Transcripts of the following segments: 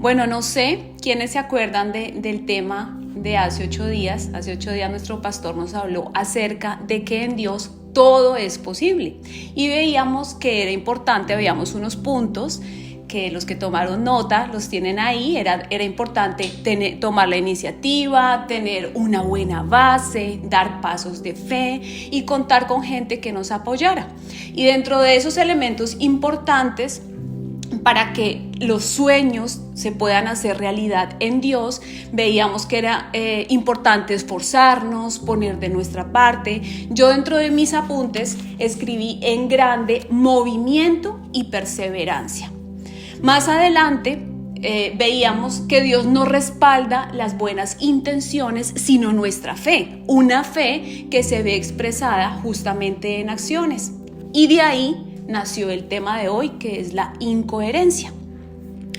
Bueno, no sé quiénes se acuerdan del tema de hace 8 días. Hace 8 días nuestro pastor nos habló acerca de que en Dios todo es posible. Y veíamos que era importante, veíamos unos puntos que los que tomaron nota los tienen ahí. Era importante tomar la iniciativa, tener una buena base, dar pasos de fe y contar con gente que nos apoyara. Y dentro de esos elementos importantes para que los sueños se puedan hacer realidad en Dios, veíamos que era importante esforzarnos, poner de nuestra parte. Yo dentro de mis apuntes escribí en grande movimiento y perseverancia. Más adelante veíamos que Dios no respalda las buenas intenciones, sino nuestra fe, una fe que se ve expresada justamente en acciones. Y de ahí nació el tema de hoy, que es la incoherencia.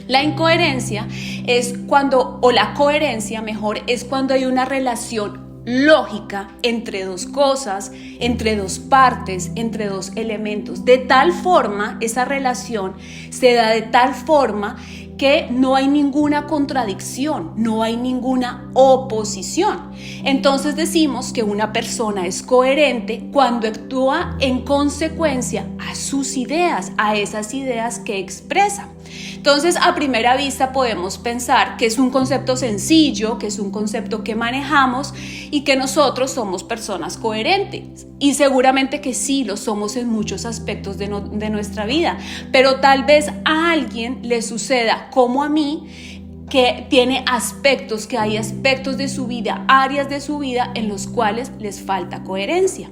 La incoherencia es cuando, o la coherencia mejor, es cuando hay una relación lógica entre dos cosas, entre dos partes, entre dos elementos. De tal forma, esa relación se da de tal forma que no hay ninguna contradicción, no hay ninguna oposición. Entonces decimos que una persona es coherente cuando actúa en consecuencia a sus ideas, a esas ideas que expresa. Entonces, a primera vista podemos pensar que es un concepto sencillo, que es un concepto que manejamos y que nosotros somos personas coherentes. Y seguramente que sí, lo somos en muchos aspectos de nuestra vida. Pero tal vez a alguien le suceda como a mí, que tiene aspectos, que hay aspectos de su vida, áreas de su vida en los cuales les falta coherencia.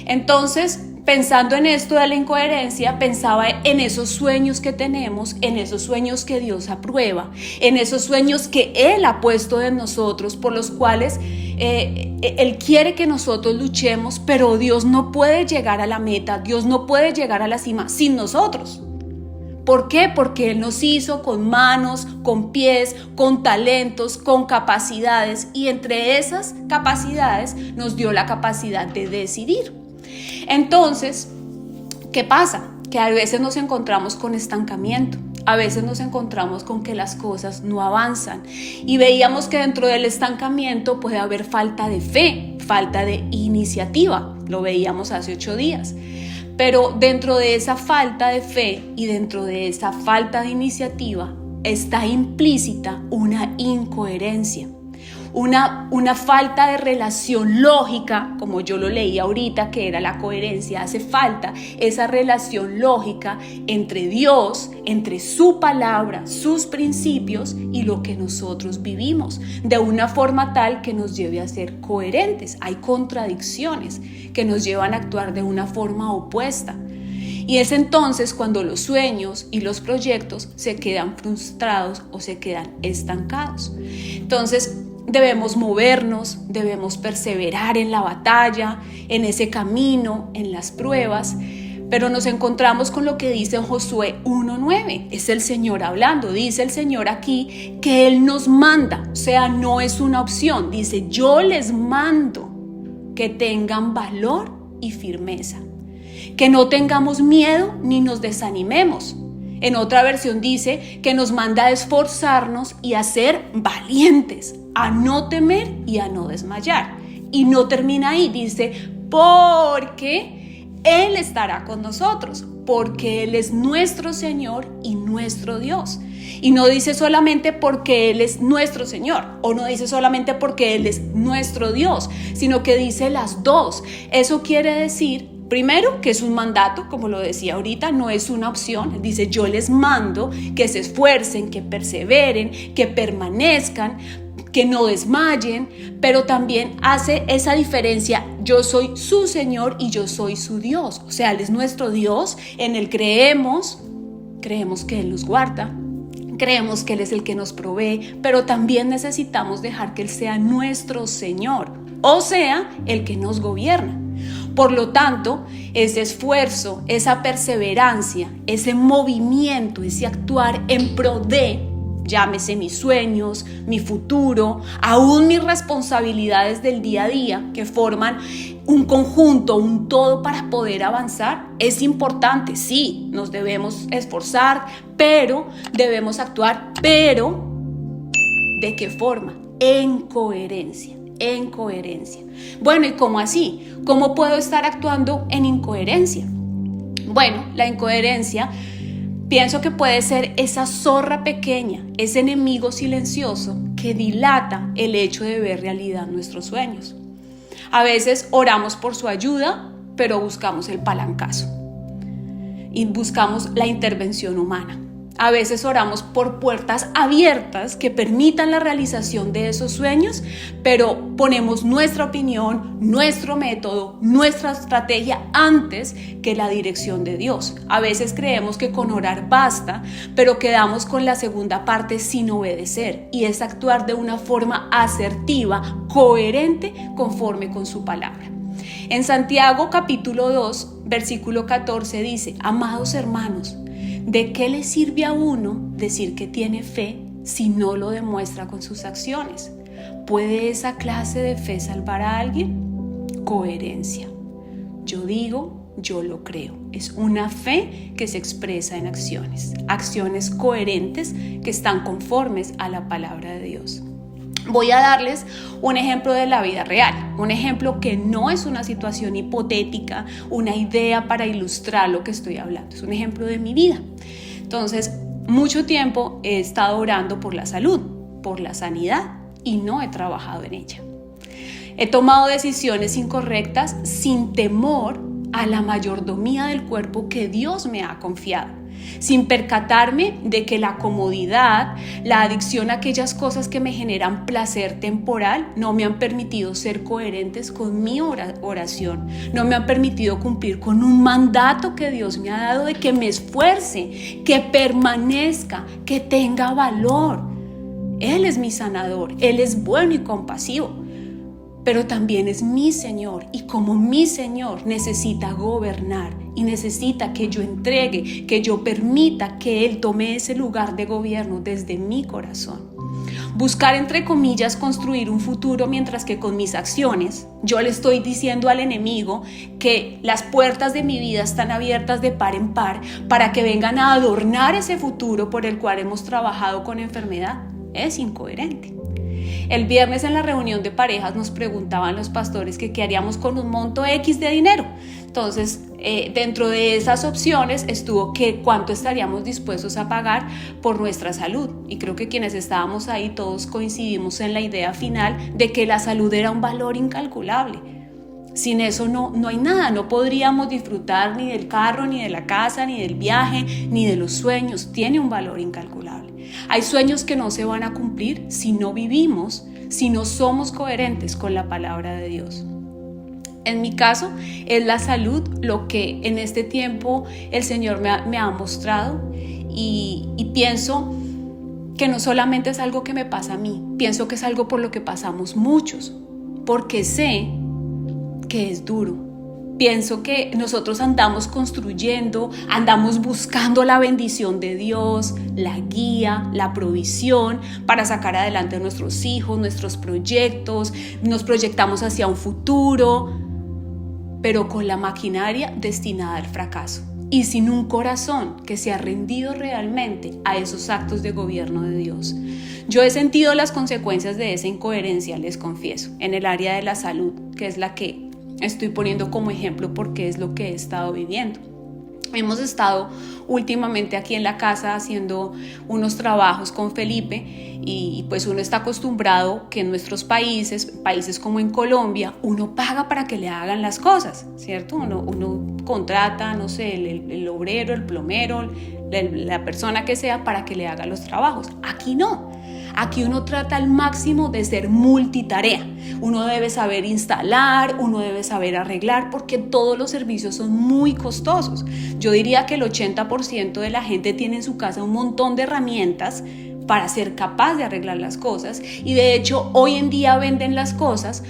Entonces, pensando en esto de la incoherencia, pensaba en esos sueños que tenemos, en esos sueños que Dios aprueba, en esos sueños que Él ha puesto en nosotros, por los cuales Él quiere que nosotros luchemos, pero Dios no puede llegar a la meta, Dios no puede llegar a la cima sin nosotros. ¿Por qué? Porque Él nos hizo con manos, con pies, con talentos, con capacidades, y entre esas capacidades nos dio la capacidad de decidir. Entonces, ¿qué pasa? Que a veces nos encontramos con estancamiento, a veces nos encontramos con que las cosas no avanzan, y veíamos que dentro del estancamiento puede haber falta de fe, falta de iniciativa, lo veíamos hace 8 días. Pero dentro de esa falta de fe y dentro de esa falta de iniciativa está implícita una incoherencia, una falta de relación lógica, como yo lo leí ahorita, que era la coherencia. Hace falta esa relación lógica entre Dios, entre su palabra, sus principios y lo que nosotros vivimos, de una forma tal que nos lleve a ser coherentes. Hay contradicciones que nos llevan a actuar de una forma opuesta. Y es entonces cuando los sueños y los proyectos se quedan frustrados o se quedan estancados. Entonces, debemos movernos, debemos perseverar en la batalla, en ese camino, en las pruebas, pero nos encontramos con lo que dice Josué 1:9. Es el Señor hablando, dice el Señor aquí que Él nos manda, o sea, no es una opción, dice: yo les mando que tengan valor y firmeza, que no tengamos miedo ni nos desanimemos. En otra versión dice que nos manda a esforzarnos y a ser valientes, a no temer y a no desmayar. Y no termina ahí, dice: porque Él estará con nosotros, porque Él es nuestro Señor y nuestro Dios. Y no dice solamente porque Él es nuestro Señor, o no dice solamente porque Él es nuestro Dios, sino que dice las dos. Eso quiere decir, primero, que es un mandato, como lo decía ahorita, no es una opción. Dice: yo les mando que se esfuercen, que perseveren, que permanezcan, que no desmayen, pero también hace esa diferencia: yo soy su Señor y yo soy su Dios. O sea, Él es nuestro Dios, en Él creemos que Él nos guarda, creemos que Él es el que nos provee, pero también necesitamos dejar que Él sea nuestro Señor, o sea, el que nos gobierna. Por lo tanto, ese esfuerzo, esa perseverancia, ese movimiento, ese actuar en pro de, llámese mis sueños, mi futuro, aún mis responsabilidades del día a día, que forman un conjunto, un todo para poder avanzar, es importante. Sí, nos debemos esforzar, pero debemos actuar, pero ¿De qué forma? En coherencia. En coherencia. Bueno, ¿y cómo así? ¿Cómo puedo estar actuando en incoherencia? Bueno, la incoherencia pienso que puede ser esa zorra pequeña, ese enemigo silencioso que dilata el hecho de ver realidad nuestros sueños. A veces oramos por su ayuda, pero buscamos el palancazo y buscamos la intervención humana. A veces oramos por puertas abiertas que permitan la realización de esos sueños, pero ponemos nuestra opinión, nuestro método, nuestra estrategia antes que la dirección de Dios. A veces creemos que con orar basta, pero quedamos con la segunda parte sin obedecer, y es actuar de una forma asertiva, coherente, conforme con su palabra. En Santiago capítulo 2, versículo 14 dice: amados hermanos, ¿de qué le sirve a uno decir que tiene fe si no lo demuestra con sus acciones? ¿Puede esa clase de fe salvar a alguien? Coherencia. Yo digo, yo lo creo. Es una fe que se expresa en acciones. Acciones coherentes que están conformes a la palabra de Dios. Voy a darles un ejemplo de la vida real, un ejemplo que no es una situación hipotética, una idea para ilustrar lo que estoy hablando, es un ejemplo de mi vida. Entonces, mucho tiempo he estado orando por la salud, por la sanidad, y no he trabajado en ella. He tomado decisiones incorrectas sin temor a la mayordomía del cuerpo que Dios me ha confiado, sin percatarme de que la comodidad, la adicción a aquellas cosas que me generan placer temporal no me han permitido ser coherentes con mi oración, no me han permitido cumplir con un mandato que Dios me ha dado de que me esfuerce, que permanezca, que tenga valor. Él es mi sanador, Él es bueno y compasivo, pero también es mi Señor, y como mi Señor necesita gobernar y necesita que yo entregue, que yo permita que Él tome ese lugar de gobierno desde mi corazón. Buscar, entre comillas, construir un futuro, mientras que con mis acciones yo le estoy diciendo al enemigo que las puertas de mi vida están abiertas de par en par para que vengan a adornar ese futuro por el cual hemos trabajado con enfermedad, es incoherente. El viernes en la reunión de parejas nos preguntaban los pastores que qué haríamos con un monto X de dinero. Entonces, dentro de esas opciones estuvo que cuánto estaríamos dispuestos a pagar por nuestra salud. Y creo que quienes estábamos ahí todos coincidimos en la idea final de que la salud era un valor incalculable. Sin eso no hay nada, no podríamos disfrutar ni del carro, ni de la casa, ni del viaje, ni de los sueños. Tiene un valor incalculable. Hay sueños que no se van a cumplir si no vivimos, si no somos coherentes con la palabra de Dios. En mi caso, es la salud lo que en este tiempo el Señor me ha mostrado, y pienso que no solamente es algo que me pasa a mí, pienso que es algo por lo que pasamos muchos, porque sé que es duro. Pienso que nosotros andamos construyendo, andamos buscando la bendición de Dios, la guía, la provisión para sacar adelante a nuestros hijos, nuestros proyectos, nos proyectamos hacia un futuro, pero con la maquinaria destinada al fracaso y sin un corazón que se ha rendido realmente a esos actos de gobierno de Dios. Yo he sentido las consecuencias de esa incoherencia, les confieso, en el área de la salud, que es la que estoy poniendo como ejemplo porque es lo que he estado viviendo. Hemos estado últimamente aquí en la casa haciendo unos trabajos con Felipe, y pues uno está acostumbrado que en nuestros países como en Colombia, uno paga para que le hagan las cosas, ¿cierto? Uno contrata, no sé, el obrero, el plomero, la persona que sea para que le haga los trabajos. Aquí no. Aquí uno trata al máximo de ser multitarea. Uno debe saber instalar, uno debe saber arreglar, porque todos los servicios son muy costosos. Yo diría que el 80% de la gente tiene en su casa un montón de herramientas para ser capaz de arreglar las cosas, y de hecho hoy en día venden las cosas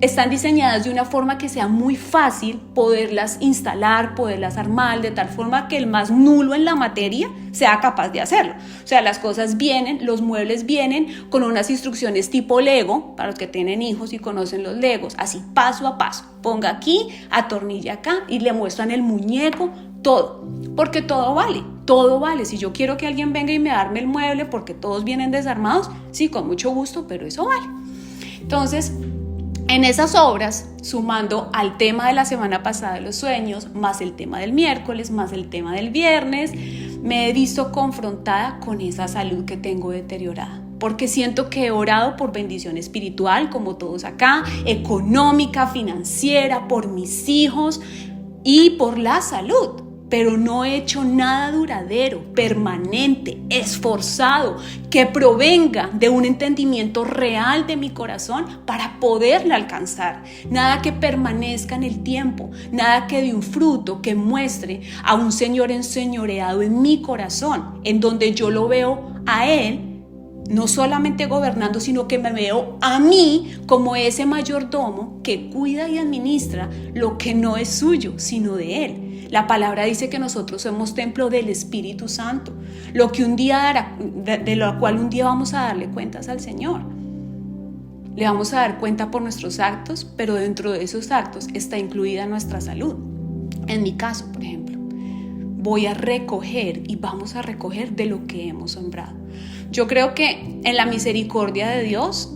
están diseñadas de una forma que sea muy fácil poderlas instalar, poderlas armar, de tal forma que el más nulo en la materia sea capaz de hacerlo. O sea, las cosas vienen, los muebles vienen con unas instrucciones tipo Lego, para los que tienen hijos y conocen los Legos, así paso a paso. Ponga aquí, atornilla acá, y le muestran el muñeco, todo, porque todo vale. todo vale. Si yo quiero que alguien venga y me arme el mueble porque todos vienen desarmados, sí, con mucho gusto, pero eso vale. Entonces, en esas obras, sumando al tema de la semana pasada de los sueños, más el tema del miércoles, más el tema del viernes, me he visto confrontada con esa salud que tengo deteriorada. Porque siento que he orado por bendición espiritual, como todos acá, económica, financiera, por mis hijos y por la salud. Pero no he hecho nada duradero, permanente, esforzado, que provenga de un entendimiento real de mi corazón para poderla alcanzar. Nada que permanezca en el tiempo, nada que dé un fruto que muestre a un Señor enseñoreado en mi corazón, en donde yo lo veo a Él, no solamente gobernando, sino que me veo a mí como ese mayordomo que cuida y administra lo que no es suyo, sino de Él. La palabra dice que nosotros somos templo del Espíritu Santo, lo que un día dará, de lo cual un día vamos a darle cuentas al Señor. Le vamos a dar cuenta por nuestros actos, pero dentro de esos actos está incluida nuestra salud. En mi caso, por ejemplo, voy a recoger y vamos a recoger de lo que hemos sembrado. Yo creo que en la misericordia de Dios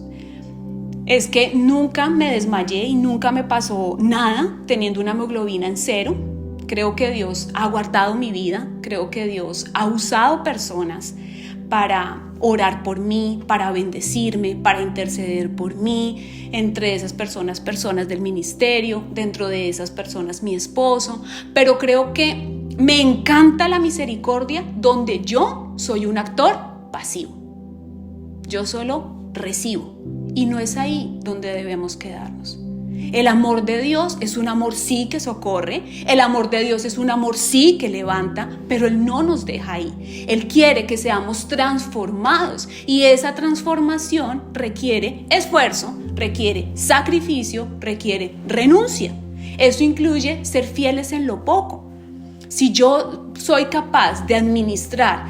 es que nunca me desmayé y nunca me pasó nada teniendo una hemoglobina en 0. Creo que Dios ha guardado mi vida, creo que Dios ha usado personas para orar por mí, para bendecirme, para interceder por mí. Entre esas personas del ministerio, dentro de esas personas mi esposo. Pero creo que me encanta la misericordia donde yo soy un actor pasivo. Yo solo recibo. Y no es ahí donde debemos quedarnos. El amor de Dios es un amor sí que socorre, el amor de Dios es un amor sí que levanta, pero Él no nos deja ahí. Él quiere que seamos transformados y esa transformación requiere esfuerzo, requiere sacrificio, requiere renuncia. Eso incluye ser fieles en lo poco. Si yo soy capaz de administrar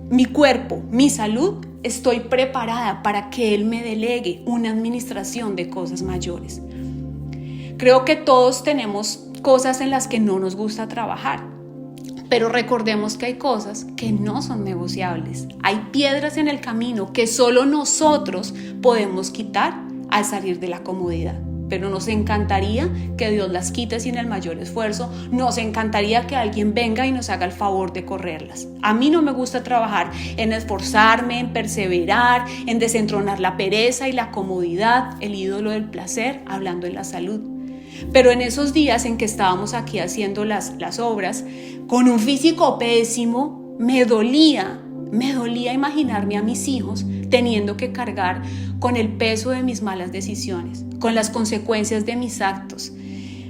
mi cuerpo, mi salud, estoy preparada para que Él me delegue una administración de cosas mayores. Creo que todos tenemos cosas en las que no nos gusta trabajar, pero recordemos que hay cosas que no son negociables. Hay piedras en el camino que solo nosotros podemos quitar al salir de la comodidad. Pero nos encantaría que Dios las quite sin el mayor esfuerzo. Nos encantaría que alguien venga y nos haga el favor de correrlas. A mí no me gusta trabajar en esforzarme, en perseverar, en desentronar la pereza y la comodidad, el ídolo del placer, hablando en la salud. Pero en esos días en que estábamos aquí haciendo las obras, con un físico pésimo, me dolía imaginarme a mis hijos teniendo que cargar con el peso de mis malas decisiones, con las consecuencias de mis actos.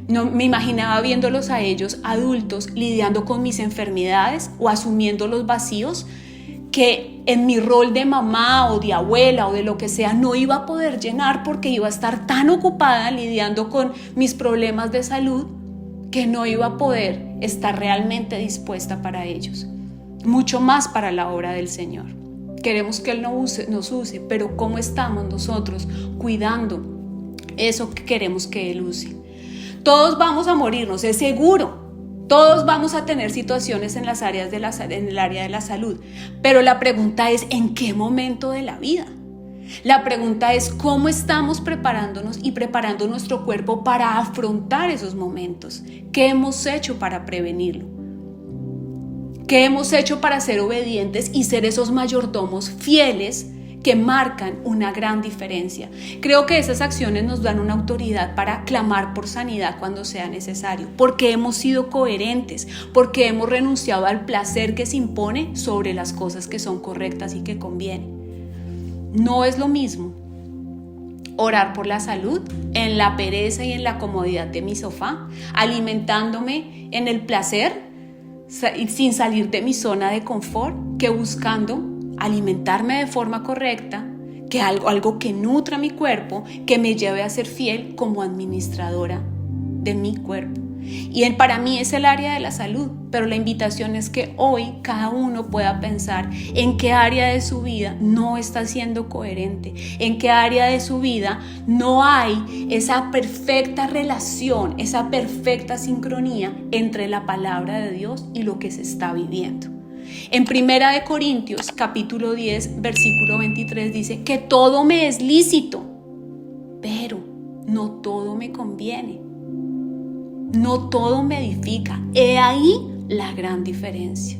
No, me imaginaba viéndolos a ellos adultos lidiando con mis enfermedades o asumiendo los vacíos que en mi rol de mamá o de abuela o de lo que sea no iba a poder llenar porque iba a estar tan ocupada lidiando con mis problemas de salud que no iba a poder estar realmente dispuesta para ellos. Mucho más para la obra del Señor. Queremos que Él nos use, pero ¿cómo estamos nosotros cuidando eso que queremos que Él use? Todos vamos a morirnos, es seguro. Todos vamos a tener situaciones en el área de la salud, pero la pregunta es ¿en qué momento de la vida? La pregunta es ¿cómo estamos preparándonos y preparando nuestro cuerpo para afrontar esos momentos? ¿Qué hemos hecho para prevenirlo? ¿Qué hemos hecho para ser obedientes y ser esos mayordomos fieles que marcan una gran diferencia? Creo que esas acciones nos dan una autoridad para clamar por sanidad cuando sea necesario, porque hemos sido coherentes, porque hemos renunciado al placer que se impone sobre las cosas que son correctas y que convienen. No es lo mismo orar por la salud en la pereza y en la comodidad de mi sofá, alimentándome en el placer sin salir de mi zona de confort, que buscando alimentarme de forma correcta, que algo que nutra mi cuerpo, que me lleve a ser fiel como administradora de mi cuerpo. Y para mí es el área de la salud, pero la invitación es que hoy cada uno pueda pensar en qué área de su vida no está siendo coherente, en qué área de su vida no hay esa perfecta relación, esa perfecta sincronía entre la palabra de Dios y lo que se está viviendo. En 1 Corintios capítulo 10 versículo 23 dice que todo me es lícito, pero no todo me conviene, no todo me edifica. He ahí la gran diferencia.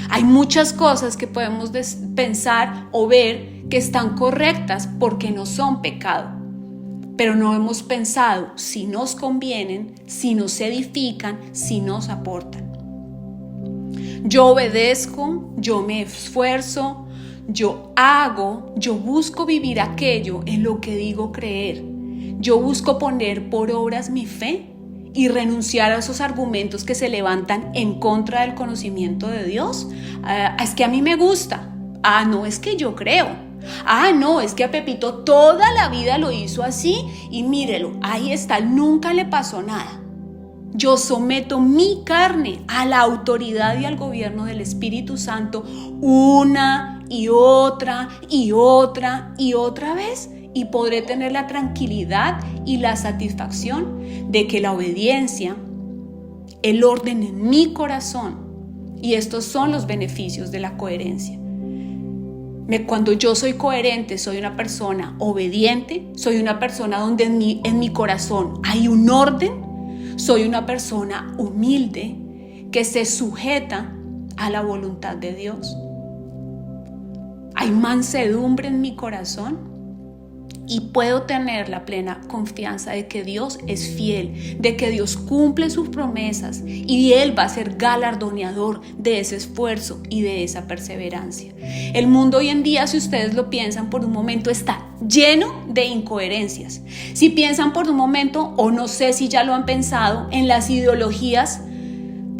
Hay muchas cosas que podemos pensar o ver que están correctas porque no son pecado, pero no hemos pensado si nos convienen, si nos edifican, si nos aportan. Yo obedezco, yo me esfuerzo, yo hago, yo busco vivir aquello en lo que digo creer. Yo busco poner por obras mi fe y renunciar a esos argumentos que se levantan en contra del conocimiento de Dios. Es que a mí me gusta. No, es que yo creo. No, es que a Pepito toda la vida lo hizo así y mírelo, ahí está, nunca le pasó nada. Yo someto mi carne a la autoridad y al gobierno del Espíritu Santo una y otra y otra y otra vez, y podré tener la tranquilidad y la satisfacción de que la obediencia, el orden en mi corazón, y estos son los beneficios de la coherencia. Cuando yo soy coherente, soy una persona obediente, soy una persona donde en mi corazón hay un orden, soy una persona humilde que se sujeta a la voluntad de Dios. Hay mansedumbre en mi corazón y puedo tener la plena confianza de que Dios es fiel, de que Dios cumple sus promesas y Él va a ser galardoneador de ese esfuerzo y de esa perseverancia. El mundo hoy en día, si ustedes lo piensan por un momento, está lleno de incoherencias. Si piensan por un momento, o no sé si ya lo han pensado, en las ideologías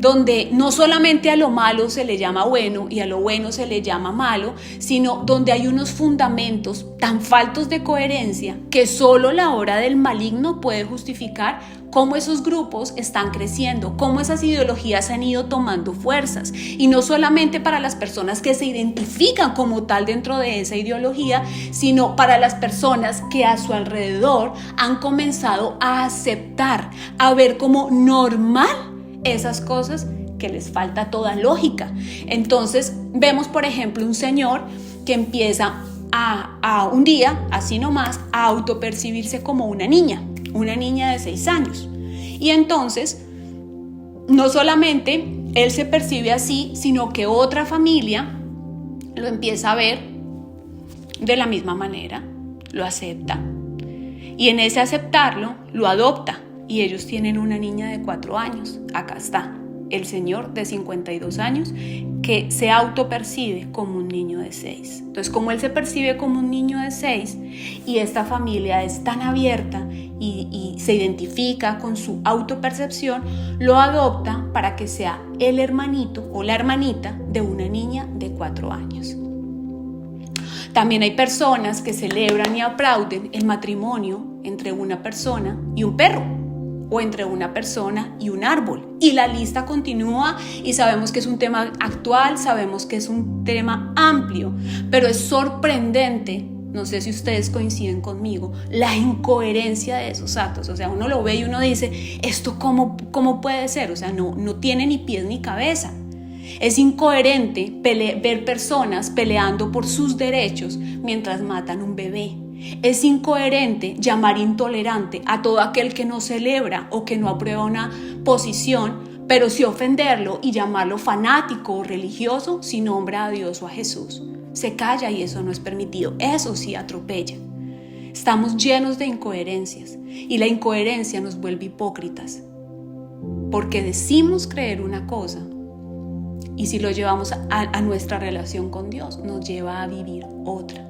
donde no solamente a lo malo se le llama bueno y a lo bueno se le llama malo, sino donde hay unos fundamentos tan faltos de coherencia que solo la obra del maligno puede justificar cómo esos grupos están creciendo, cómo esas ideologías han ido tomando fuerzas. Y no solamente para las personas que se identifican como tal dentro de esa ideología, sino para las personas que a su alrededor han comenzado a aceptar, a ver como normal esas cosas que les falta toda lógica. Entonces vemos, por ejemplo, un señor que empieza a un día, así nomás, a autopercibirse como una niña de 6 años. Y entonces, no solamente él se percibe así, sino que otra familia lo empieza a ver de la misma manera, lo acepta. Y en ese aceptarlo, lo adopta. Y ellos tienen una niña de 4 años. Acá está el señor de 52 años que se autopercibe como un niño de 6. Entonces, como él se percibe como un niño de 6 y esta familia es tan abierta y se identifica con su autopercepción, lo adopta para que sea el hermanito o la hermanita de una niña de 4 años. También hay personas que celebran y aplauden el matrimonio entre una persona y un perro, o entre una persona y un árbol. Y la lista continúa y sabemos que es un tema actual, sabemos que es un tema amplio, pero es sorprendente, no sé si ustedes coinciden conmigo, la incoherencia de esos actos. O sea, uno lo ve y uno dice, ¿esto cómo puede ser? O sea, no tiene ni pies ni cabeza. Es incoherente ver personas peleando por sus derechos mientras matan un bebé. Es incoherente llamar intolerante a todo aquel que no celebra o que no aprueba una posición, pero sí ofenderlo y llamarlo fanático o religioso si nombra a Dios o a Jesús. Se calla y eso no es permitido. Eso sí atropella. Estamos llenos de incoherencias y la incoherencia nos vuelve hipócritas porque decimos creer una cosa y si lo llevamos a nuestra relación con Dios nos lleva a vivir otra.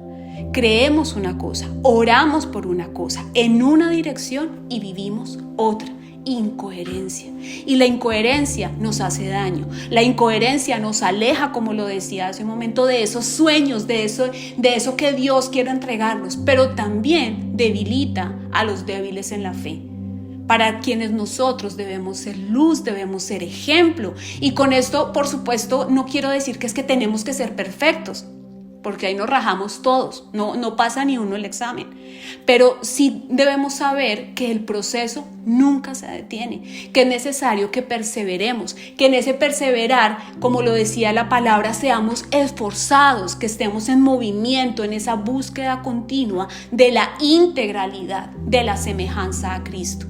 Creemos una cosa, oramos por una cosa en una dirección y vivimos otra. Incoherencia. Y la incoherencia nos hace daño. La incoherencia nos aleja, como lo decía hace un momento, de esos sueños, de eso que Dios quiere entregarnos, pero también debilita a los débiles en la fe. Para quienes nosotros debemos ser luz, debemos ser ejemplo. Y con esto, por supuesto, no quiero decir que es que tenemos que ser perfectos. porque ahí nos rajamos todos, no pasa ni uno el examen. Pero sí debemos saber que el proceso nunca se detiene, que es necesario que perseveremos, que en ese perseverar, como lo decía la palabra, seamos esforzados, que estemos en movimiento, en esa búsqueda continua de la integralidad, de la semejanza a Cristo.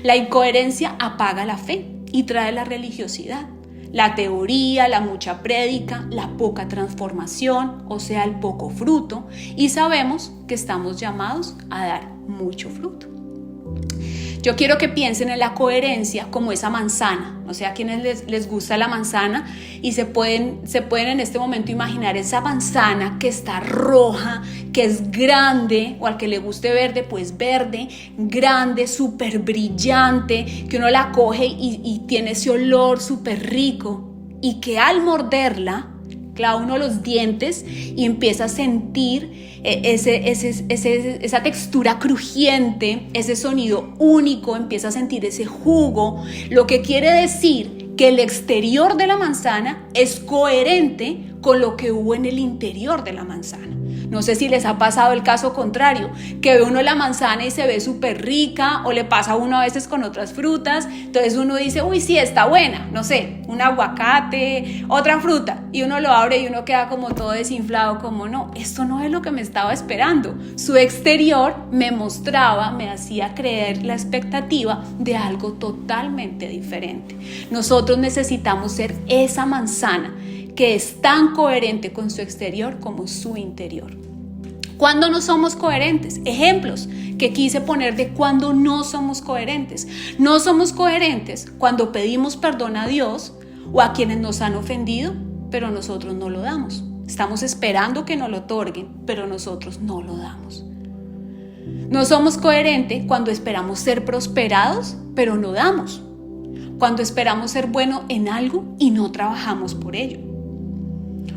La incoherencia apaga la fe y trae la religiosidad. La teoría, la mucha prédica, la poca transformación, o sea, el poco fruto, y sabemos que estamos llamados a dar mucho fruto. Yo quiero que piensen en la coherencia como esa manzana, o sea, a quienes les gusta la manzana y se pueden en este momento imaginar esa manzana que está roja, que es grande, o al que le guste verde, pues verde, grande, súper brillante, que uno la coge y tiene ese olor súper rico y que al morderla, clava uno los dientes y empieza a sentir esa textura crujiente, ese sonido único, empieza a sentir ese jugo, lo que quiere decir que el exterior de la manzana es coherente con lo que hubo en el interior de la manzana. No sé si les ha pasado el caso contrario, que ve uno la manzana y se ve súper rica, o le pasa a uno a veces con otras frutas, entonces uno dice, uy, sí, está buena, no sé, un aguacate, otra fruta, y uno lo abre y uno queda como todo desinflado, como no, esto no es lo que me estaba esperando. Su exterior me mostraba, me hacía creer la expectativa de algo totalmente diferente. Nosotros necesitamos ser esa manzana que es tan coherente con su exterior como su interior. ¿Cuándo no somos coherentes? Ejemplos que quise poner de cuándo no somos coherentes. No somos coherentes cuando pedimos perdón a Dios o a quienes nos han ofendido, pero nosotros no lo damos. Estamos esperando que nos lo otorguen, pero nosotros no lo damos. No somos coherentes cuando esperamos ser prosperados, pero no damos. Cuando esperamos ser buenos en algo y no trabajamos por ello.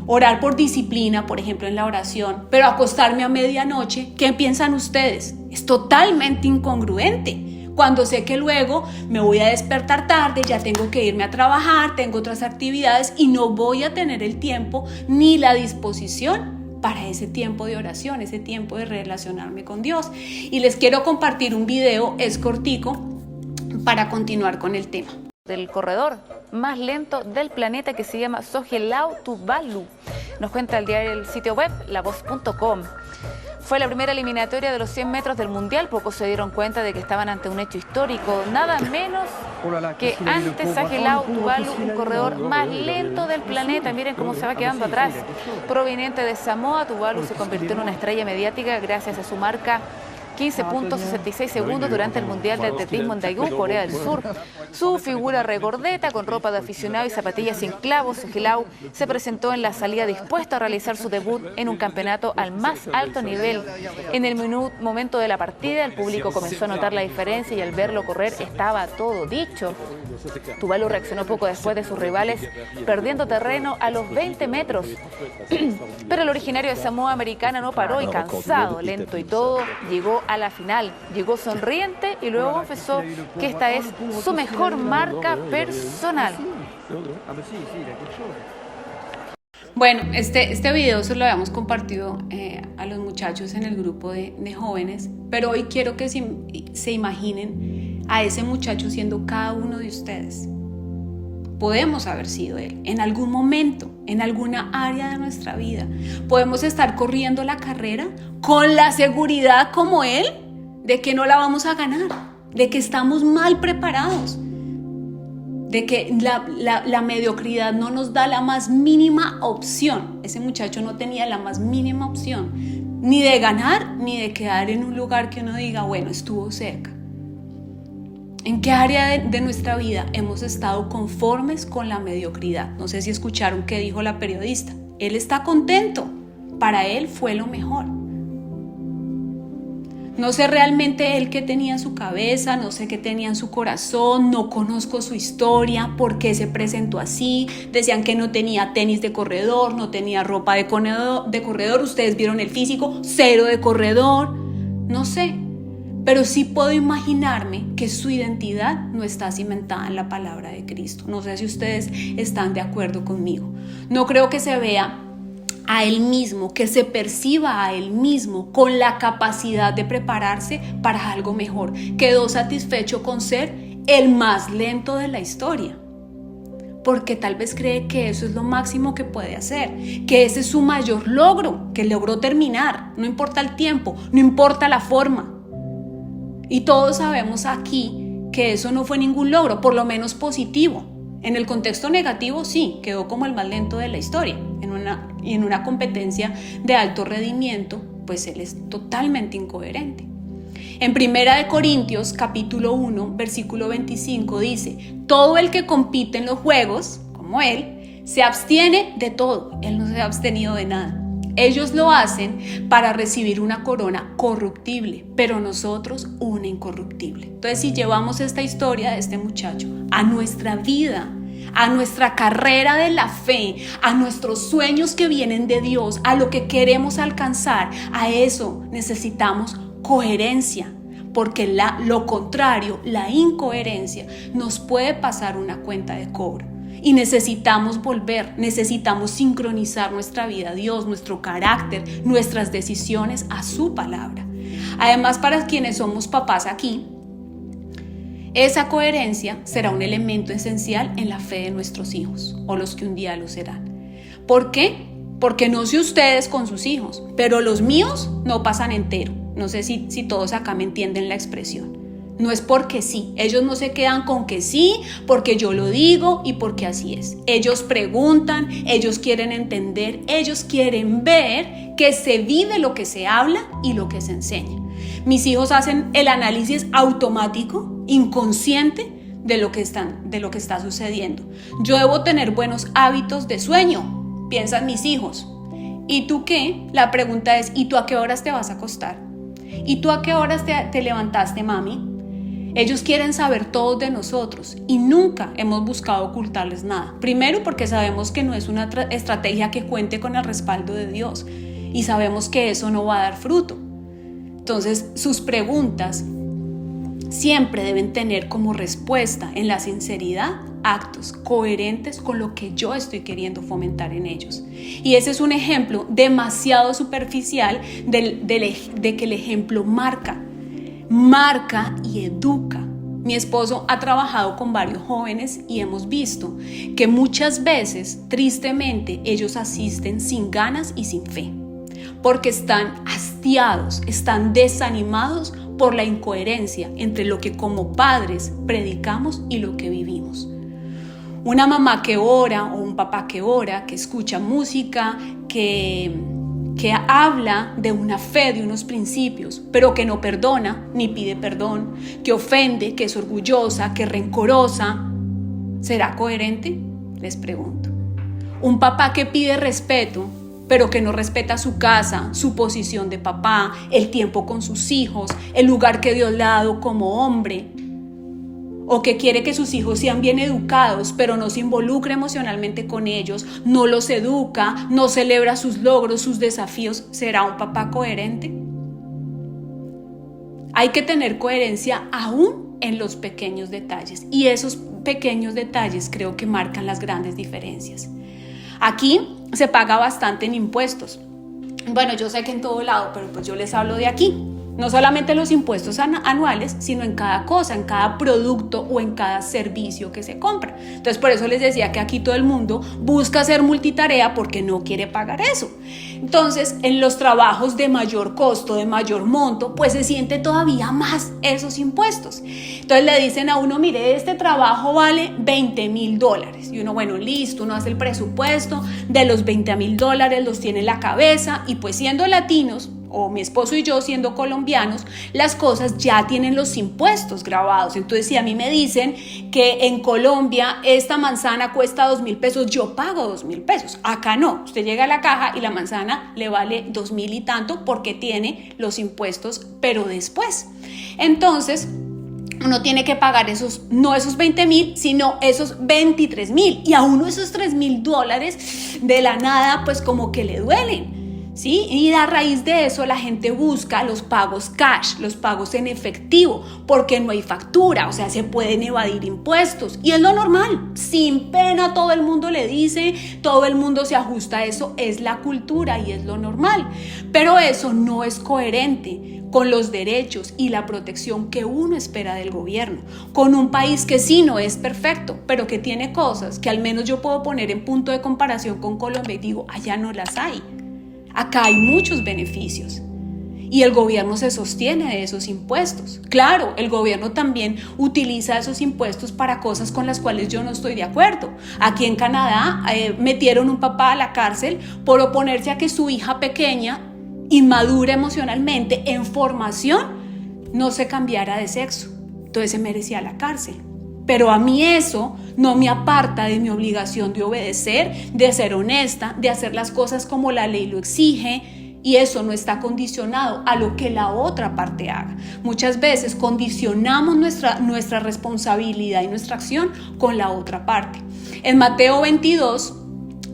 Orar por disciplina, por ejemplo, en la oración, pero acostarme a medianoche, ¿qué piensan ustedes? Es totalmente incongruente. Cuando sé que luego me voy a despertar tarde, ya tengo que irme a trabajar, tengo otras actividades y no voy a tener el tiempo ni la disposición para ese tiempo de oración, ese tiempo de relacionarme con Dios. Y les quiero compartir un video, es cortico, para continuar con el tema. Del corredor más lento del planeta que se llama Sohelau Tuvalu. Nos cuenta el sitio web lavoz.com. Fue la primera eliminatoria de los 100 metros del Mundial. Pocos se dieron cuenta de que estaban ante un hecho histórico. Nada menos que ante Sohelau Tuvalu, un corredor más lento del planeta. Miren cómo se va quedando atrás. Proveniente de Samoa, Tuvalu se convirtió en una estrella mediática gracias a su marca 15.66 segundos durante el Mundial de Atletismo en Daegu, Corea del Sur. Su figura regordeta, con ropa de aficionado y zapatillas sin clavos, Sohelau se presentó en la salida dispuesto a realizar su debut en un campeonato al más alto nivel. En el momento de la partida, el público comenzó a notar la diferencia y al verlo correr estaba todo dicho. Tuvalu reaccionó poco después de sus rivales, perdiendo terreno a los 20 metros. Pero el originario de Samoa Americana no paró y cansado, lento y todo, llegó a la final. Llegó sonriente y luego confesó que esta es su mejor marca personal. Bueno, este video se lo habíamos compartido a los muchachos en el grupo de jóvenes, pero hoy quiero que se imaginen a ese muchacho siendo cada uno de ustedes. Podemos haber sido él en algún momento, en alguna área de nuestra vida. Podemos estar corriendo la carrera con la seguridad como él de que no la vamos a ganar, de que estamos mal preparados, de que la mediocridad no nos da la más mínima opción. Ese muchacho no tenía la más mínima opción, ni de ganar, ni de quedar en un lugar que uno diga, bueno, estuvo cerca. ¿En qué área de nuestra vida hemos estado conformes con la mediocridad? No sé si escucharon qué dijo la periodista. Él está contento. Para él fue lo mejor. No sé realmente él qué tenía en su cabeza, no sé qué tenía en su corazón, no conozco su historia, por qué se presentó así. Decían que no tenía tenis de corredor, no tenía ropa de corredor. Ustedes vieron el físico, cero de corredor. No sé. Pero sí puedo imaginarme que su identidad no está cimentada en la palabra de Cristo. No sé si ustedes están de acuerdo conmigo. No creo que se vea a él mismo, que se perciba a él mismo con la capacidad de prepararse para algo mejor. Quedó satisfecho con ser el más lento de la historia, porque tal vez cree que eso es lo máximo que puede hacer, que ese es su mayor logro, que logró terminar. No importa el tiempo, no importa la forma. Y todos sabemos aquí que eso no fue ningún logro, por lo menos positivo. En el contexto negativo sí, quedó como el más lento de la historia. En una competencia de alto rendimiento, pues él es totalmente incoherente. En 1 Corintios capítulo 1, versículo 25 dice: todo el que compite en los juegos, como él, se abstiene de todo. Él no se ha abstenido de nada. Ellos lo hacen para recibir una corona corruptible, pero nosotros una incorruptible. Entonces, si llevamos esta historia de este muchacho a nuestra vida, a nuestra carrera de la fe, a nuestros sueños que vienen de Dios, a lo que queremos alcanzar, a eso necesitamos coherencia, porque lo contrario, la incoherencia, nos puede pasar una cuenta de cobro. Y necesitamos volver, necesitamos sincronizar nuestra vida a Dios, nuestro carácter, nuestras decisiones a su palabra. Además, para quienes somos papás aquí, esa coherencia será un elemento esencial en la fe de nuestros hijos, o los que un día lo serán. ¿Por qué? Porque no sé ustedes con sus hijos, pero los míos no pasan entero. No sé si todos acá me entienden la expresión. No es porque sí, ellos no se quedan con que sí, porque yo lo digo y porque así es. Ellos preguntan, ellos quieren entender, ellos quieren ver que se vive lo que se habla y lo que se enseña. Mis hijos hacen el análisis automático, inconsciente, de lo que está sucediendo. Yo debo tener buenos hábitos de sueño, piensan mis hijos. ¿Y tú qué? La pregunta es: ¿y tú a qué horas te vas a acostar? ¿Y tú a qué horas te levantaste, mami? Ellos quieren saber todo de nosotros y nunca hemos buscado ocultarles nada. Primero, porque sabemos que no es una estrategia que cuente con el respaldo de Dios y sabemos que eso no va a dar fruto. Entonces, sus preguntas siempre deben tener como respuesta en la sinceridad actos coherentes con lo que yo estoy queriendo fomentar en ellos. Y ese es un ejemplo demasiado superficial de que el ejemplo marca y educa. Mi esposo ha trabajado con varios jóvenes y hemos visto que muchas veces, tristemente, ellos asisten sin ganas y sin fe, porque están hastiados, están desanimados por la incoherencia entre lo que como padres predicamos y lo que vivimos. Una mamá que ora o un papá que ora, que escucha música, que habla de una fe, de unos principios, pero que no perdona ni pide perdón, que ofende, que es orgullosa, que es rencorosa, ¿será coherente? Les pregunto. Un papá que pide respeto, pero que no respeta su casa, su posición de papá, el tiempo con sus hijos, el lugar que Dios le ha dado como hombre, o que quiere que sus hijos sean bien educados, pero no se involucra emocionalmente con ellos, no los educa, no celebra sus logros, sus desafíos, ¿será un papá coherente? Hay que tener coherencia aún en los pequeños detalles, y esos pequeños detalles creo que marcan las grandes diferencias. Aquí se paga bastante en impuestos. Bueno, yo sé que en todo lado, pero pues yo les hablo de aquí. No solamente los impuestos anuales, sino en cada cosa, en cada producto o en cada servicio que se compra. Entonces, por eso les decía que aquí todo el mundo busca hacer multitarea porque no quiere pagar eso. Entonces, en los trabajos de mayor costo, de mayor monto, pues se siente todavía más esos impuestos. Entonces le dicen a uno: mire, este trabajo vale $20,000. Y uno, bueno, listo, uno hace el presupuesto de los $20,000, los tiene en la cabeza, y pues siendo latinos, o mi esposo y yo siendo colombianos, las cosas ya tienen los impuestos grabados. Entonces, si a mí me dicen que en Colombia esta manzana cuesta $2,000, yo pago $2,000. Acá no, usted llega a la caja y la manzana le vale 2,000 y tanto porque tiene los impuestos, pero después. Entonces, uno tiene que pagar no esos 20,000, sino esos 23,000. Y a uno esos $3,000 de la nada, pues como que le duelen. ¿sí? Y a raíz de eso la gente busca los pagos cash, los pagos en efectivo, porque no hay factura, o sea, se pueden evadir impuestos. Y es lo normal, sin pena todo el mundo le dice, todo el mundo se ajusta a eso, es la cultura y es lo normal. Pero eso no es coherente con los derechos y la protección que uno espera del gobierno, con un país que sí no es perfecto, pero que tiene cosas que al menos yo puedo poner en punto de comparación con Colombia y digo, allá no las hay. Acá hay muchos beneficios y el gobierno se sostiene de esos impuestos. Claro, el gobierno también utiliza esos impuestos para cosas con las cuales yo no estoy de acuerdo. Aquí en Canadá metieron un papá a la cárcel por oponerse a que su hija pequeña, inmadura emocionalmente, en formación, no se cambiara de sexo. Entonces se merecía la cárcel. Pero a mí eso no me aparta de mi obligación de obedecer, de ser honesta, de hacer las cosas como la ley lo exige, y eso no está condicionado a lo que la otra parte haga. Muchas veces condicionamos nuestra responsabilidad y nuestra acción con la otra parte. En Mateo 22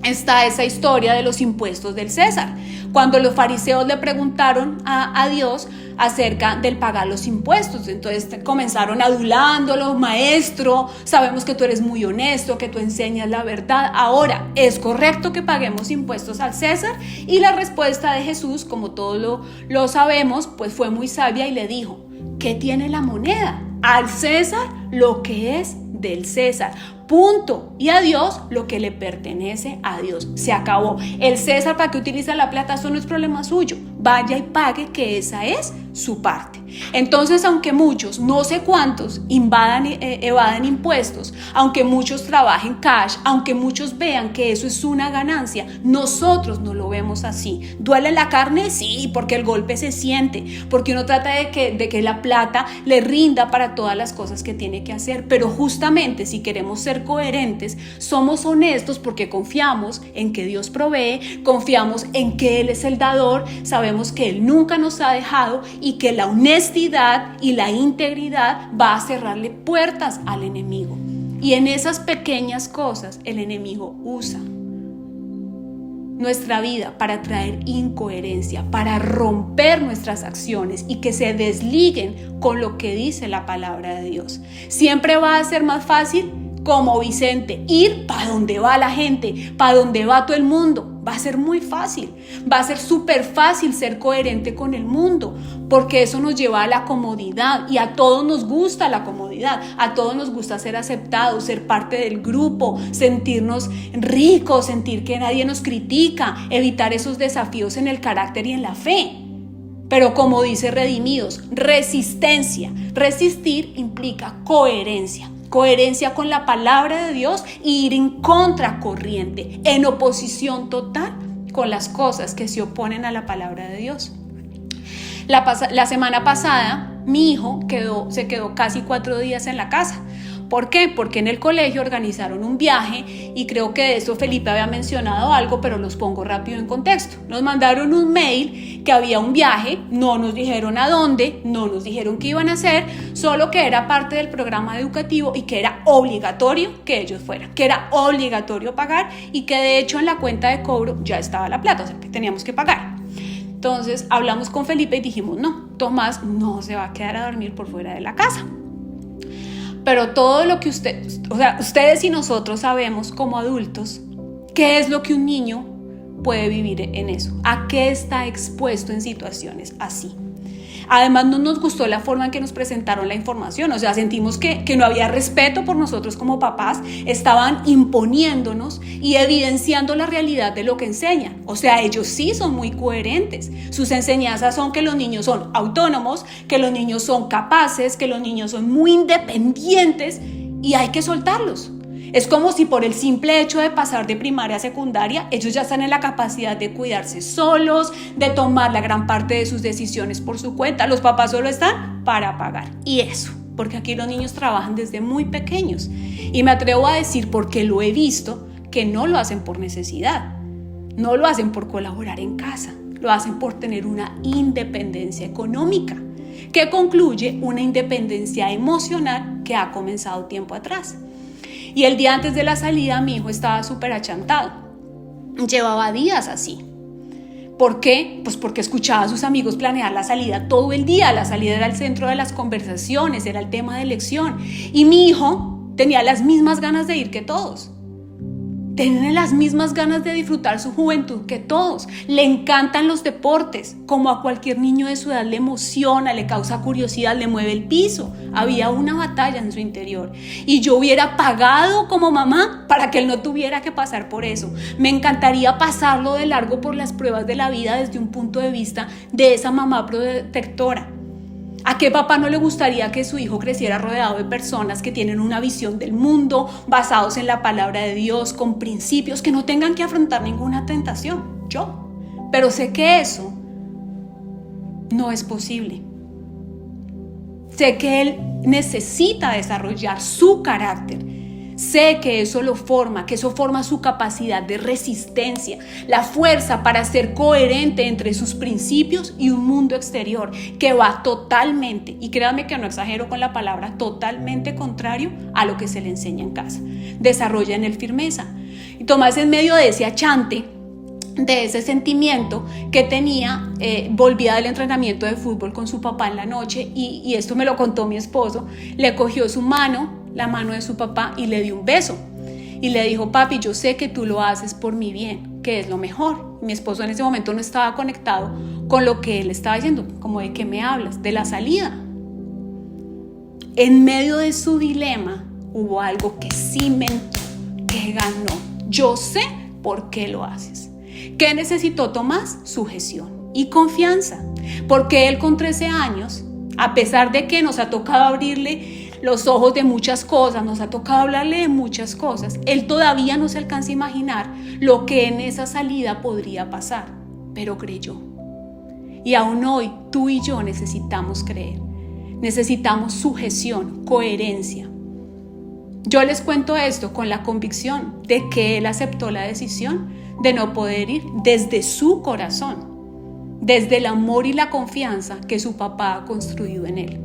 está esa historia de los impuestos del César. Cuando los fariseos le preguntaron a Dios acerca del pagar los impuestos, entonces comenzaron adulándolo: maestro, sabemos que tú eres muy honesto, que tú enseñas la verdad. Ahora, ¿es correcto que paguemos impuestos al César? Y la respuesta de Jesús, como todos lo sabemos, pues fue muy sabia y le dijo: ¿qué tiene la moneda? Al César lo que es del César, punto, y a Dios lo que le pertenece a Dios. Se acabó. El César, ¿para qué utiliza la plata? Eso no es problema suyo. Vaya y pague, que esa es su parte. Entonces, aunque muchos, no sé cuántos, evadan impuestos, aunque muchos trabajen cash, aunque muchos vean que eso es una ganancia, nosotros no lo vemos así. ¿Duele la carne? Sí, porque el golpe se siente, porque uno trata de que la plata le rinda para todas las cosas que tiene que hacer. Pero justamente, si queremos ser coherentes, somos honestos porque confiamos en que Dios provee, confiamos en que Él es el dador, sabemos que Él nunca nos ha dejado y que la honestidad y la integridad va a cerrarle puertas al enemigo. Y en esas pequeñas cosas el enemigo usa nuestra vida para traer incoherencia, para romper nuestras acciones y que se desliguen con lo que dice la palabra de Dios. Siempre va a ser más fácil, como Vicente, ir para donde va la gente, para donde va todo el mundo. Va a ser muy fácil, va a ser súper fácil ser coherente con el mundo, porque eso nos lleva a la comodidad, y a todos nos gusta la comodidad, a todos nos gusta ser aceptados, ser parte del grupo, sentirnos ricos, sentir que nadie nos critica, evitar esos desafíos en el carácter y en la fe. Pero como dice Redimidos, resistencia. Resistir implica coherencia. Coherencia con la palabra de Dios y ir en contracorriente, en oposición total con las cosas que se oponen a la palabra de Dios. La semana pasada mi hijo se quedó casi 4 días en la casa. ¿Por qué? Porque en el colegio organizaron un viaje, y creo que de eso Felipe había mencionado algo, pero los pongo rápido en contexto. Nos mandaron un mail que había un viaje, no nos dijeron a dónde, no nos dijeron qué iban a hacer, solo que era parte del programa educativo y que era obligatorio que ellos fueran, que era obligatorio pagar, y que de hecho en la cuenta de cobro ya estaba la plata, o sea que teníamos que pagar. Entonces hablamos con Felipe y dijimos: no, Tomás no se va a quedar a dormir por fuera de la casa. Pero todo lo que ustedes y nosotros sabemos como adultos, ¿qué es lo que un niño puede vivir en eso? ¿A qué está expuesto en situaciones así? Además, no nos gustó la forma en que nos presentaron la información, o sea, sentimos que no había respeto por nosotros como papás, estaban imponiéndonos y evidenciando la realidad de lo que enseñan. O sea, ellos sí son muy coherentes, sus enseñanzas son que los niños son autónomos, que los niños son capaces, que los niños son muy independientes y hay que soltarlos. Es como si por el simple hecho de pasar de primaria a secundaria, ellos ya están en la capacidad de cuidarse solos, de tomar la gran parte de sus decisiones por su cuenta. Los papás solo están para pagar. Y eso, porque aquí los niños trabajan desde muy pequeños. Y me atrevo a decir, porque lo he visto, que no lo hacen por necesidad. No lo hacen por colaborar en casa. Lo hacen por tener una independencia económica, que concluye una independencia emocional que ha comenzado tiempo atrás. Y el día antes de la salida mi hijo estaba súper achantado, llevaba días así, ¿Por qué? Pues porque escuchaba a sus amigos planear la salida todo el día. La salida era el centro de las conversaciones, era el tema de elección. Y mi hijo tenía las mismas ganas de ir que todos. Tiene las mismas ganas de disfrutar su juventud que todos. Le encantan los deportes, como a cualquier niño de su edad le emociona, le causa curiosidad, le mueve el piso. Había una batalla en su interior y yo hubiera pagado como mamá para que él no tuviera que pasar por eso. Me encantaría pasarlo de largo por las pruebas de la vida desde un punto de vista de esa mamá protectora. ¿A qué papá no le gustaría que su hijo creciera rodeado de personas que tienen una visión del mundo, basados en la palabra de Dios, con principios, que no tengan que afrontar ninguna tentación? Yo. Pero sé que eso no es posible. Sé que él necesita desarrollar su carácter. Sé que eso lo forma, que eso forma su capacidad de resistencia, la fuerza para ser coherente entre sus principios y un mundo exterior que va totalmente, y créanme que no exagero con la palabra, totalmente contrario a lo que se le enseña en casa. Desarrolla en él firmeza. Y Tomás, en medio de ese achante, de ese sentimiento que tenía, volvía del entrenamiento de fútbol con su papá en la noche y esto me lo contó mi esposo, le cogió su mano, la mano de su papá, y le dio un beso y le dijo: papi, yo sé que tú lo haces por mi bien, que es lo mejor. Mi esposo en ese momento no estaba conectado con lo que él estaba diciendo, como de qué me hablas, de la salida. En medio de su dilema hubo algo que cimentó, que ganó. Yo sé por qué lo haces. ¿Qué necesitó Tomás? Sujeción y confianza, porque él con 13 años, a pesar de que nos ha tocado abrirle los ojos de muchas cosas, nos ha tocado hablarle de muchas cosas, él todavía no se alcanza a imaginar lo que en esa salida podría pasar, pero creyó. Y aún hoy tú y yo necesitamos creer, necesitamos sujeción, coherencia. Yo les cuento esto con la convicción de que él aceptó la decisión de no poder ir desde su corazón, desde el amor y la confianza que su papá ha construido en él.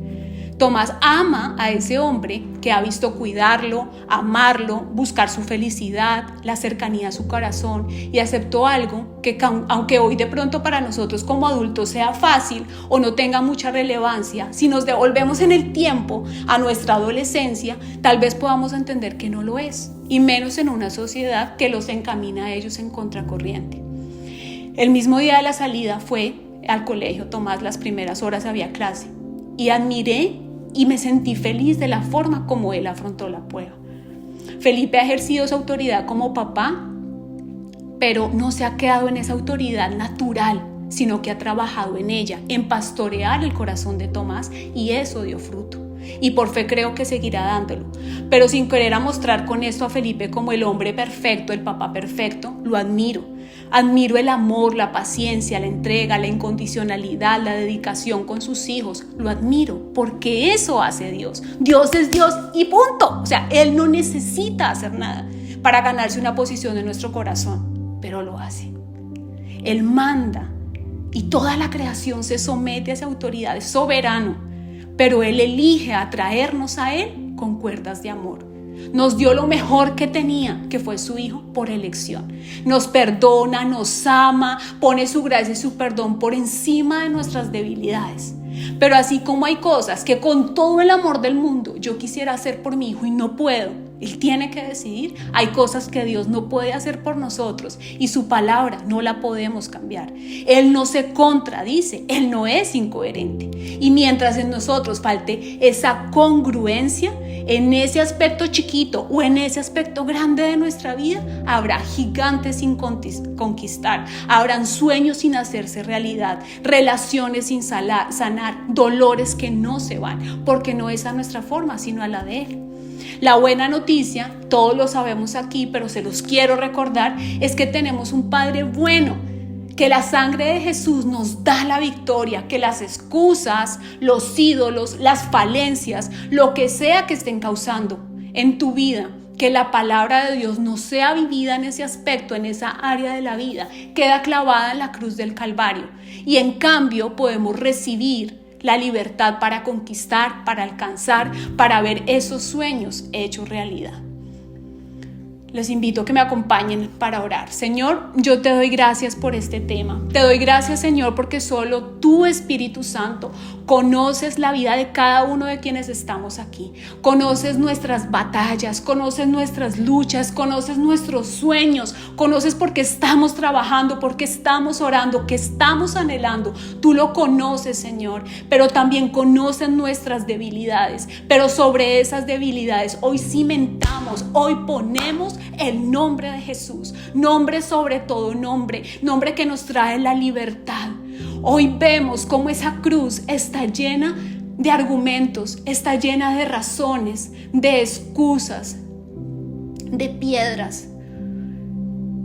Tomás ama a ese hombre que ha visto cuidarlo, amarlo, buscar su felicidad, la cercanía a su corazón, y aceptó algo que, aunque hoy de pronto para nosotros como adultos sea fácil o no tenga mucha relevancia, si nos devolvemos en el tiempo a nuestra adolescencia, tal vez podamos entender que no lo es, y menos en una sociedad que los encamina a ellos en contracorriente. El mismo día de la salida fue al colegio Tomás, las primeras horas había clase, y admiré y me sentí feliz de la forma como él afrontó la prueba. Felipe ha ejercido su autoridad como papá, pero no se ha quedado en esa autoridad natural, sino que ha trabajado en ella, en pastorear el corazón de Tomás, y eso dio fruto. Y por fe creo que seguirá dándolo. Pero sin querer mostrar con esto a Felipe como el hombre perfecto, el papá perfecto, lo admiro. Admiro el amor, la paciencia, la entrega, la incondicionalidad, la dedicación con sus hijos. Lo admiro porque eso hace Dios. Dios es Dios y punto. O sea, Él no necesita hacer nada para ganarse una posición en nuestro corazón, pero lo hace. Él manda y toda la creación se somete a esa autoridad, es soberano, pero Él elige atraernos a Él con cuerdas de amor. Nos dio lo mejor que tenía, que fue su Hijo, por elección. Nos perdona, nos ama, pone su gracia y su perdón por encima de nuestras debilidades. Pero así como hay cosas que con todo el amor del mundo yo quisiera hacer por mi hijo y no puedo, él tiene que decidir. Hay cosas que Dios no puede hacer por nosotros y su palabra no la podemos cambiar. Él no se contradice, Él no es incoherente. Y mientras en nosotros falte esa congruencia, en ese aspecto chiquito o en ese aspecto grande de nuestra vida, habrá gigantes sin conquistar, habrán sueños sin hacerse realidad, relaciones sin sanar, dolores que no se van, porque no es a nuestra forma, sino a la de Él. La buena noticia, todos lo sabemos aquí, pero se los quiero recordar, es que tenemos un Padre bueno, que la sangre de Jesús nos da la victoria, que las excusas, los ídolos, las falencias, lo que sea que estén causando en tu vida, que la palabra de Dios no sea vivida en ese aspecto, en esa área de la vida, queda clavada en la cruz del Calvario. Y en cambio podemos recibir la libertad para conquistar, para alcanzar, para ver esos sueños hechos realidad. Les invito a que me acompañen para orar. Señor, yo te doy gracias por este tema. Te doy gracias, Señor, porque solo tú, Espíritu Santo, conoces la vida de cada uno de quienes estamos aquí. Conoces nuestras batallas, conoces nuestras luchas, conoces nuestros sueños, conoces por qué estamos trabajando, por qué estamos orando, qué estamos anhelando. Tú lo conoces, Señor, pero también conoces nuestras debilidades. Pero sobre esas debilidades hoy cimentamos, hoy ponemos el nombre de Jesús, nombre sobre todo nombre que nos trae la libertad. Hoy vemos cómo esa cruz está llena de argumentos, está llena de razones, de excusas, de piedras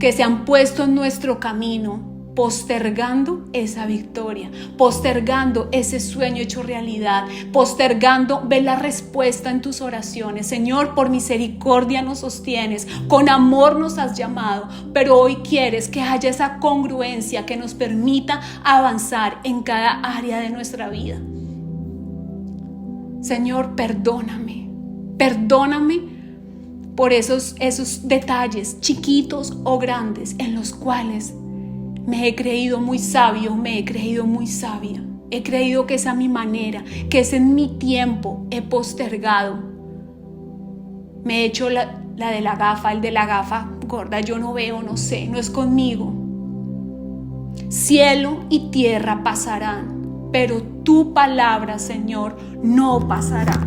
que se han puesto en nuestro camino, postergando esa victoria, postergando ese sueño hecho realidad, postergando ver la respuesta en tus oraciones. Señor, por misericordia nos sostienes, con amor nos has llamado, pero hoy quieres que haya esa congruencia que nos permita avanzar en cada área de nuestra vida. Señor, perdóname por esos detalles chiquitos o grandes en los cuales me he creído muy sabio, me he creído muy sabia. He creído que esa es mi manera, que ese es mi tiempo. He postergado. Me he hecho el de la gafa gorda. Yo no veo, no sé, no es conmigo. Cielo y tierra pasarán, pero tu palabra, Señor, no pasará.